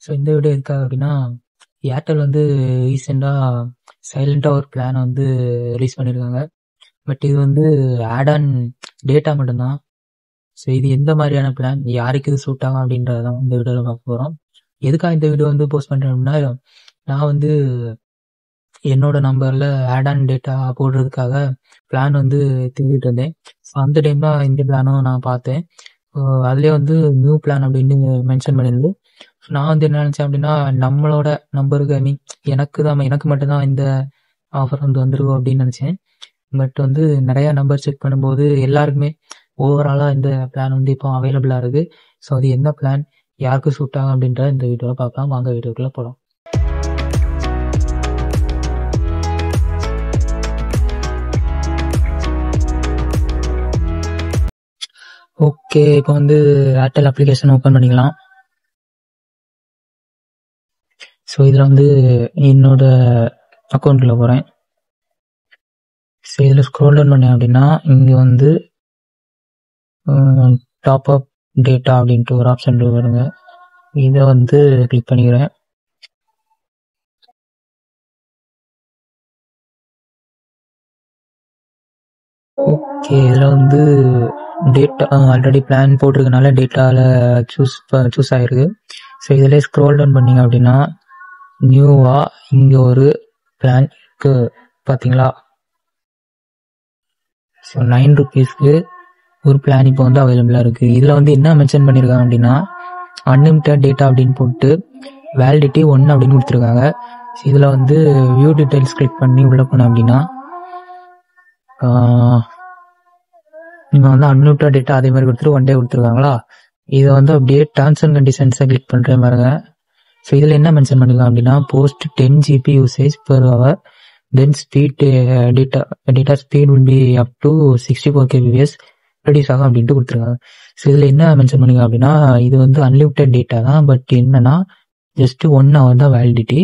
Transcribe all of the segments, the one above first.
So இந்த video எதுக்காக அப்படின்னா, ஏர்டெல் வந்து ரீசெண்டாக சைலண்டாக ஒரு பிளான் வந்து ரிலீஸ் பண்ணியிருக்காங்க. பட் இது வந்து ஆட் ஆன் டேட்டா மட்டும்தான். ஸோ இது எந்த மாதிரியான பிளான், யாருக்கு இது சூட் ஆகும் அப்படின்றதான் இந்த வீடியோவில் பார்க்க போகிறோம். எதுக்காக இந்த வீடியோ வந்து போஸ்ட் பண்ணுறேன் அப்படின்னா, நான் வந்து என்னோட நம்பரில் ஆட் ஆன் டேட்டா போடுறதுக்காக பிளான் வந்து தேடிட்டு இருந்தேன். ஸோ அந்த டைம் தான் இந்த பிளானும் நான் பார்த்தேன். அதுலேயே வந்து நியூ பிளான் அப்படின்னு மென்ஷன் பண்ணியிருந்து, நான் வந்து என்ன நினச்சேன் அப்படின்னா, நம்மளோட நம்பருக்கு எனக்கு மட்டும்தான் இந்த ஆஃபர் வந்து வந்துருக்கும் அப்படின்னு நினச்சேன். பட் வந்து நிறையா நம்பர் செக் பண்ணும்போது எல்லாருக்குமே ஓவராலாக இந்த பிளான் வந்து இப்போ அவைலபிளாக இருக்குது. ஸோ அது என்ன பிளான், யாருக்கு சூட் ஆகும் அப்படின்ற இந்த வீடியோவில் பார்க்கலாம். வாங்க வீடியோக்குள்ளே போகலாம். ஓகே, இப்போ வந்து ஏர்டெல் அப்ளிகேஷன் ஓப்பன் பண்ணிக்கலாம். ஸோ இதில் வந்து என்னோட அக்கௌண்ட்டில் போகிறேன். ஸோ இதில் ஸ்க்ரோல் டவுன் பண்ணேன் அப்படின்னா, இங்கே வந்து டாப் அப் டேட்டா அப்படின்ட்டு ஒரு ஆப்ஷன் வருங்க. இதை வந்து கிளிக் பண்ணிக்கிறேன். ஓகே, இதில் வந்து டேட்டா ஆல்ரெடி பிளான் போட்டிருக்கனால டேட்டாவில் சூஸ் ஆகிருக்கு. ஸோ இதில் ஸ்க்ரோல் டவுன் பண்ணிங்க அப்படின்னா, நியூவாக இங்கே ஒரு பிளான் இருக்குது பார்த்தீங்களா. ஸோ 9 rupeesக்கு ஒரு பிளான் இப்போ வந்து அவைலபிளாக இருக்குது. இதில் வந்து என்ன மென்ஷன் பண்ணியிருக்காங்க அப்படின்னா, அன்லிமிட்டட் டேட்டா அப்படின்னு போட்டு வேலிடிட்டி 1 அப்படின்னு கொடுத்துருக்காங்க. ஸோ இதில் வந்து வியூ டீட்டெயில்ஸ் கிளிக் பண்ணி உள்ளே போனோம் அப்படின்னா, நீங்கள் வந்து அன்லிமிட்டட் டேட்டா அதே மாதிரி கொடுத்துட்டு 1 day கொடுத்துருக்காங்களா. இதை வந்து அப்படியே டேர்ம்ஸ் அண்ட் கண்டிஷன்ஸை கிளிக் பண்ணுற மாதிரிங்க. ஸோ இதில் என்ன மென்ஷன் பண்ணிருக்காங்க அப்படின்னா, post 10 GB usage per hour, then speed data speed will be up to 64 kbps reduce ஆகும் அப்படின்ட்டு கொடுத்துருக்காங்க. ஸோ இதில் என்ன மென்ஷன் பண்ணிருக்காங்க அப்படின்னா, இது வந்து அன்லிமிட்டட் டேட்டா தான். பட் என்னன்னா, ஜஸ்ட் 1 hour தான் வேலிடிட்டி.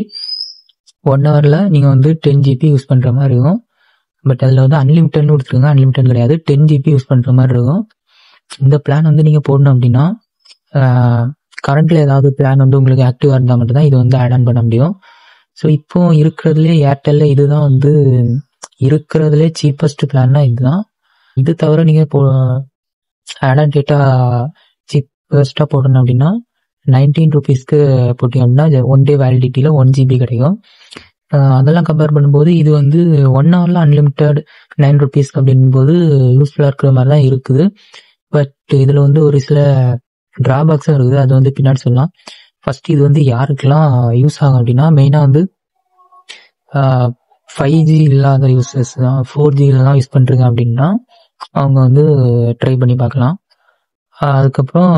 1 hourல நீங்கள் வந்து 10 GB யூஸ் பண்ணுற மாதிரி இருக்கும். பட் அதில் வந்து அன்லிமிட்டட்னு கொடுத்துருங்க, அன்லிமிட்டட் கிடையாது, 10 GB யூஸ் பண்ணுற மாதிரி இருக்கும். இந்த பிளான் வந்து நீங்கள் போடணும் அப்படின்னா, கரண்ட்ல ஏதாவது பிளான் வந்து உங்களுக்கு ஆக்டிவாக இருந்தால் மட்டும்தான் இது வந்து ஆட் ஆன் பண்ண முடியும். ஸோ இப்போ இருக்கிறதுலே ஏர்டெல்ல இதுதான் வந்து இருக்கிறதுலே சீப்பஸ்ட் பிளான்னா இதுதான். இது தவிர நீங்கள் இப்போ ஆட் ஆன் டேட்டா சீப்பஸ்ட்டாக போடணும் அப்படின்னா 19 rupeesக்கு போட்டிங்க அப்படின்னா 1 day வேலிடிட்டியில் 1 GB கிடைக்கும். அதெல்லாம் கம்பேர் பண்ணும்போது இது வந்து 1 hourல அன்லிமிட்டட் 9 rupees அப்படின்போது யூஸ்ஃபுல்லாக இருக்கிற மாதிரி தான் இருக்குது. பட் இதில் வந்து ஒரு சில டிராபேக்ஸும் இருக்குது, அது வந்து பின்னாடி சொல்லலாம். ஃபர்ஸ்ட் இது வந்து யாருக்கெல்லாம் யூஸ் ஆகும் அப்படின்னா, மெயினாக வந்து 5G இல்லாத யூசர்ஸ் தான், 4Gலாம் யூஸ் பண்ணுறீங்க அப்படின்னா அவங்க வந்து ட்ரை பண்ணி பார்க்கலாம். அதுக்கப்புறம்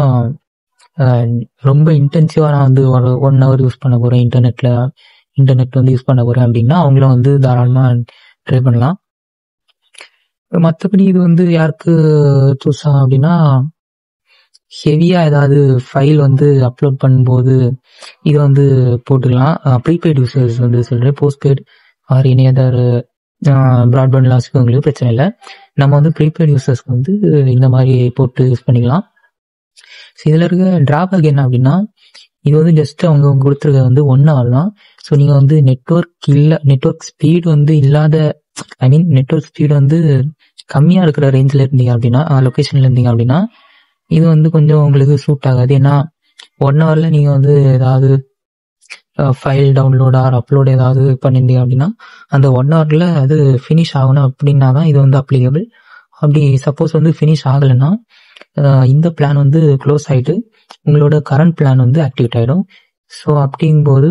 ரொம்ப இன்டென்சிவாக நான் வந்து 1 hour யூஸ் பண்ண போகிறேன், இன்டர்நெட் வந்து யூஸ் பண்ண போகிறேன் அப்படின்னா அவங்களும் வந்து தாராளமாக ட்ரை பண்ணலாம். மற்றபடி இது வந்து யாருக்கு சூஸ் ஆகும் அப்படின்னா, ஹெவியாக ஏதாவது ஃபைல் வந்து அப்லோட் பண்ணும்போது இதை வந்து போட்டுக்கலாம். ப்ரீபெய்ட் யூசர்ஸ் வந்து சொல்கிறேன், postpaid or any other broadband லாஸ்க்கு உங்களுக்கு பிரச்சனை இல்லை. நம்ம வந்து ப்ரீபெய்ட் யூசர்ஸ்க்கு வந்து இந்த மாதிரி போட்டு யூஸ் பண்ணிக்கலாம். ஸோ இதில் இருக்க ட்ராபேக் என்ன அப்படின்னா, இது வந்து ஜஸ்ட் அவங்க கொடுத்துருக்க வந்து 1 hour தான். ஸோ நீங்கள் வந்து நெட்வொர்க் ஸ்பீடு வந்து இல்லாத, நெட்வொர்க் ஸ்பீடு வந்து கம்மியாக இருக்கிற ரேஞ்சில் இருந்தீங்க அப்படின்னா, லொக்கேஷனில் இருந்தீங்க அப்படின்னா இது வந்து கொஞ்சம் உங்களுக்கு சூட் ஆகாது. ஏன்னா 1 hourல நீங்கள் வந்து ஏதாவது ஃபைல் டவுன்லோட் ஆர் அப்லோட் ஏதாவது பண்ணியிருந்தீங்க அப்படின்னா அந்த 1 hourல அது ஃபினிஷ் ஆகணும் அப்படின்னா தான் இது வந்து அப்ளிகபிள். அப்படி சப்போஸ் வந்து ஃபினிஷ் ஆகலைன்னா இந்த பிளான் வந்து க்ளோஸ் ஆகிட்டு உங்களோட கரண்ட் பிளான் வந்து ஆக்டிவேட் ஆகிடும். ஸோ அப்படிங்கும்போது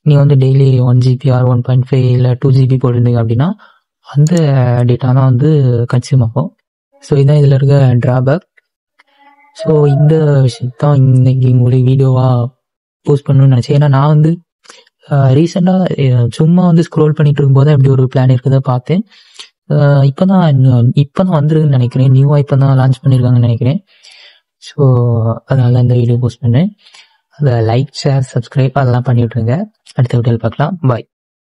நீங்கள் வந்து டெய்லி 1 GB ஆர் 1.5 இல்லை 2 GB போட்டிருந்தீங்க அப்படின்னா அந்த டேட்டா தான் வந்து கன்சியூம் ஆகும். ஸோ இதுதான் இதில் இருக்க ட்ராபேக். ஸோ இந்த விஷயத்தான் இன்னைக்கு உங்களுக்கு வீடியோவாக போஸ்ட் பண்ணணும்னு நினச்சேன். ஏன்னா நான் வந்து ரீசெண்டாக சும்மா வந்து ஸ்க்ரோல் பண்ணிட்டு இருக்கும்போது அப்படி ஒரு பிளான் இருக்கிறத பார்த்தேன். இப்போ தான் வந்துருக்குன்னு நினைக்கிறேன், நியூவாக இப்போ தான் லான்ச் பண்ணியிருக்காங்கன்னு நினைக்கிறேன். ஸோ அதனால இந்த வீடியோ போஸ்ட் பண்ணேன். அதை லைக், ஷேர், சப்ஸ்கிரைப் அதெல்லாம் பண்ணி விட்ருங்க. அடுத்த வீடியோவில் பார்க்கலாம். பாய்.